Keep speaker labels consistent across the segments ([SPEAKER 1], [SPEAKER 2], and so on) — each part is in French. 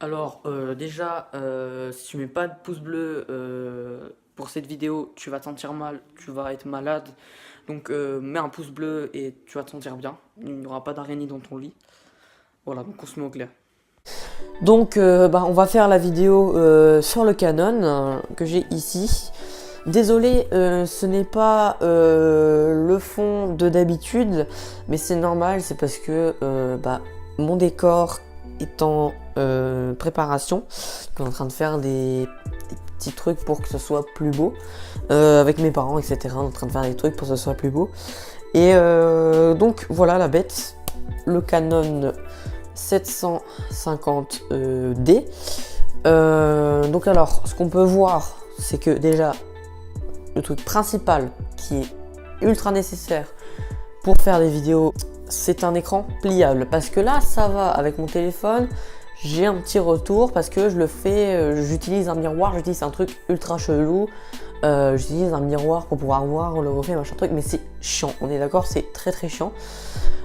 [SPEAKER 1] Alors, déjà, si tu mets pas de pouce bleu pour cette vidéo, tu vas te sentir mal, tu vas être malade. Donc, mets un pouce bleu et tu vas te sentir bien. Il n'y aura pas d'araignée dans ton lit. Voilà, donc on se met au clair.
[SPEAKER 2] Donc, on va faire la vidéo sur le Canon que j'ai ici. Désolé, ce n'est pas le fond de d'habitude, mais c'est normal, c'est parce que mon décor est en préparation. Je suis en train de faire des petits trucs pour que ce soit plus beau. Avec mes parents, etc. On est en train de faire des trucs pour que ce soit plus beau. Et donc voilà la bête, le Canon 750D. Donc alors, ce qu'on peut voir, c'est que déjà, le truc principal qui est ultra nécessaire pour faire des vidéos, c'est un écran pliable. Parce que là, ça va avec mon téléphone. J'ai un petit retour parce que je le fais, j'utilise un miroir, j'utilise un truc ultra chelou. J'utilise un miroir pour pouvoir voir le reflet, machin truc, mais c'est chiant, on est d'accord, c'est très très chiant.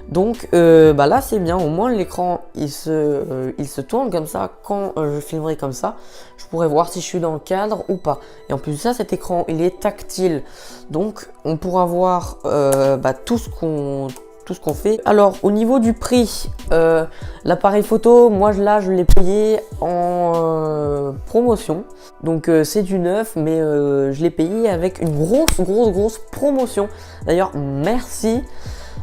[SPEAKER 2] Donc là c'est bien, au moins l'écran il se tourne comme ça. Quand je filmerai comme ça, je pourrai voir si je suis dans le cadre ou pas. Et en plus de ça, cet écran il est tactile, donc on pourra voir tout ce qu'on fait. Alors au niveau du prix, l'appareil photo, moi là je l'ai payé en promotion. Donc c'est du neuf, mais je l'ai payé avec une grosse promotion. D'ailleurs merci,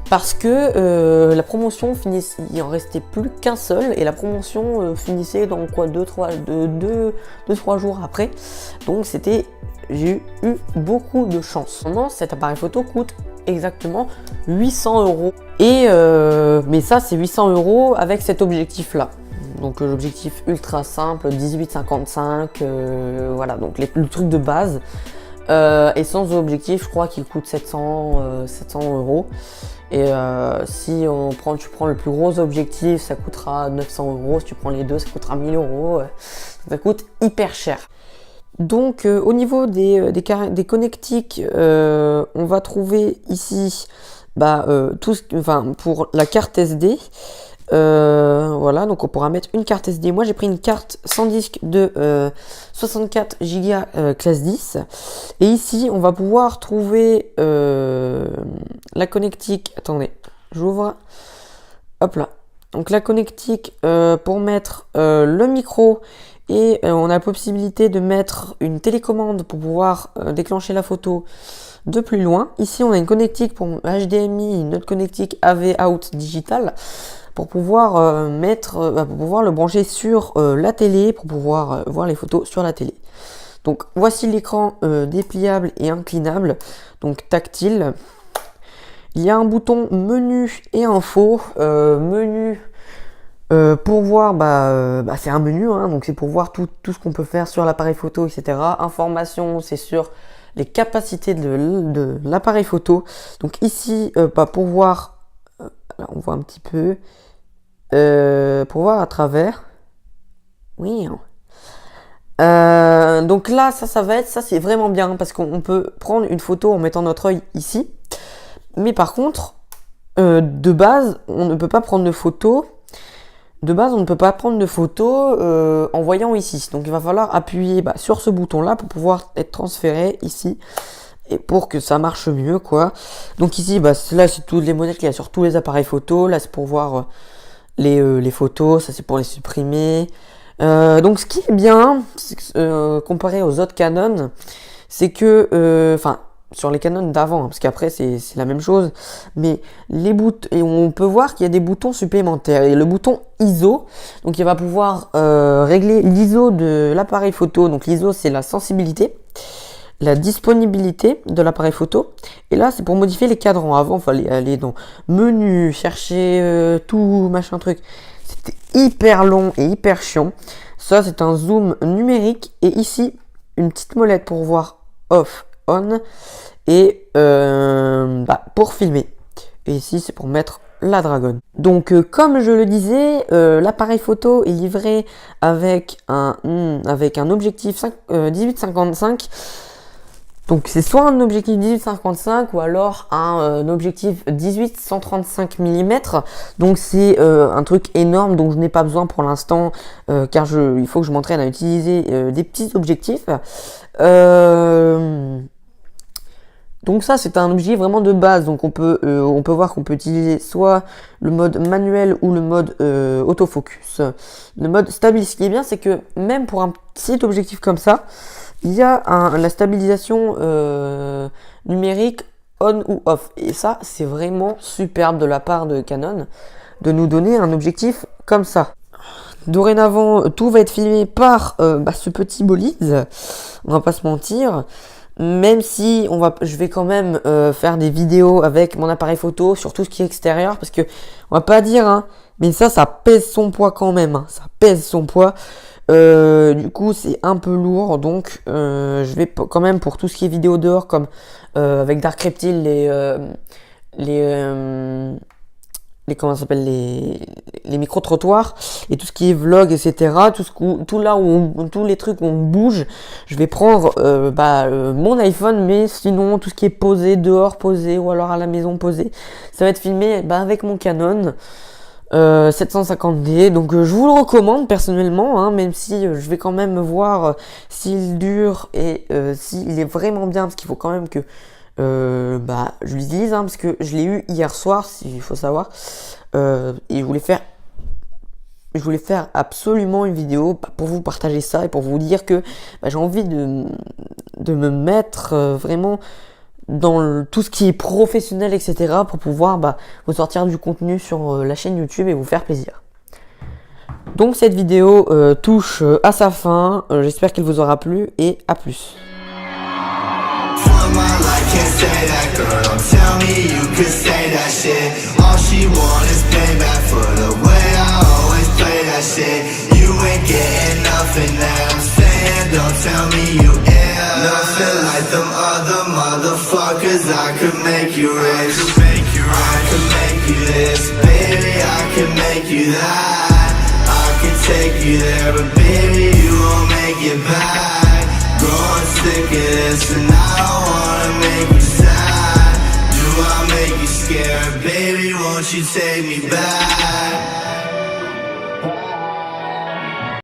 [SPEAKER 2] parce que la promotion finissait, il en restait plus qu'un seul, et la promotion finissait dans quoi, 2-3 jours après. Donc j'ai eu beaucoup de chance. Maintenant, cet appareil photo coûte exactement 800 euros. Et mais ça, c'est 800 euros avec cet objectif là. Donc l'objectif ultra simple, 18-55, voilà, donc le truc de base. Et sans objectif, je crois qu'il coûte 700 euros. Et si tu prends le plus gros objectif, ça coûtera 900 euros. Si tu prends les deux, ça coûtera 1000 euros. Ça coûte hyper cher. Donc au niveau des connectiques, on va trouver ici pour la carte SD. Voilà, donc on pourra mettre une carte SD. Moi j'ai pris une carte sans disque de 64 Go classe 10. Et ici on va pouvoir trouver la connectique. Attendez, j'ouvre. Hop là. Donc la connectique pour mettre le micro. Et on a la possibilité de mettre une télécommande pour pouvoir déclencher la photo de plus loin. Ici on a une connectique pour HDMI, une autre connectique AV Out digital, pour pouvoir pour pouvoir le brancher sur la télé, pour pouvoir voir les photos sur la télé. Donc voici l'écran dépliable et inclinable, donc tactile. Il y a un bouton menu et info. Menu pour voir, c'est un menu, hein, donc c'est pour voir tout ce qu'on peut faire sur l'appareil photo, etc. Information, c'est sur les capacités de l'appareil photo. Donc ici, pour voir, là on voit un petit peu, pour voir à travers. Oui. Donc là, ça c'est vraiment bien, parce qu'on peut prendre une photo en mettant notre œil ici. Mais par contre, de base, on ne peut pas prendre de photo. De base, on ne peut pas prendre de photos en voyant ici. Donc il va falloir appuyer sur ce bouton là pour pouvoir être transféré ici, et pour que ça marche mieux, quoi. Donc ici, là c'est toutes les modèles qu'il y a sur tous les appareils photo. Là c'est pour voir les photos, ça c'est pour les supprimer. Donc ce qui est bien, comparé aux autres Canon, c'est que sur les Canon d'avant, hein, parce qu'après c'est la même chose, mais les boutons, et on peut voir qu'il y a des boutons supplémentaires. Et le bouton ISO, donc il va pouvoir régler l'ISO de l'appareil photo. Donc l'ISO, c'est la sensibilité, la disponibilité de l'appareil photo. Et là c'est pour modifier les cadrans. Avant il fallait aller dans menu, chercher tout machin truc, c'était hyper long et hyper chiant. Ça c'est un zoom numérique, et ici une petite molette pour voir off, on, et pour filmer. Et ici c'est pour mettre la dragonne. Donc comme je le disais, l'appareil photo est livré avec un objectif 18-55. Donc c'est soit un objectif 18-55 ou alors un objectif 18-135 mm. Donc c'est un truc énorme dont je n'ai pas besoin pour l'instant car il faut que je m'entraîne à utiliser des petits objectifs. Donc ça c'est un objectif vraiment de base. Donc on peut voir qu'on peut utiliser soit le mode manuel ou le mode autofocus. Le mode stabilise. Ce qui est bien c'est que même pour un petit objectif comme ça, il y a la stabilisation numérique on ou off. Et ça, c'est vraiment superbe de la part de Canon de nous donner un objectif comme ça. Dorénavant, tout va être filmé par ce petit bolide. On va pas se mentir. Même si je vais quand même faire des vidéos avec mon appareil photo sur tout ce qui est extérieur. Parce que, on va pas dire, hein, mais ça pèse son poids quand même. Hein, ça pèse son poids. Du coup c'est un peu lourd, donc je vais quand même pour tout ce qui est vidéo dehors comme avec Dark Reptile les comment ça s'appelle les micro-trottoirs et tout ce qui est vlog etc, tous les trucs où on bouge, je vais prendre mon iPhone, mais sinon tout ce qui est posé dehors posé ou alors à la maison posé, ça va être filmé avec mon Canon 750D. Donc je vous le recommande personnellement, hein, même si je vais quand même voir s'il dure et s'il est vraiment bien, parce qu'il faut quand même que je l'utilise, hein, parce que je l'ai eu hier soir, il faut savoir, et je voulais faire absolument une vidéo pour vous partager ça et pour vous dire que j'ai envie de me mettre vraiment dans tout ce qui est professionnel, etc. pour pouvoir vous sortir du contenu sur la chaîne YouTube et vous faire plaisir. Donc cette vidéo touche à sa fin, j'espère qu'elle vous aura plu et à plus.
[SPEAKER 3] Don't tell me you ain't nothing like them other motherfuckers. I could make you rich, I could make you this, baby, I could make you that. I could take you there, but baby, you won't make it back. Growing sick of this, and I don't wanna make you sad. Do I make you scared, baby, won't you take me back?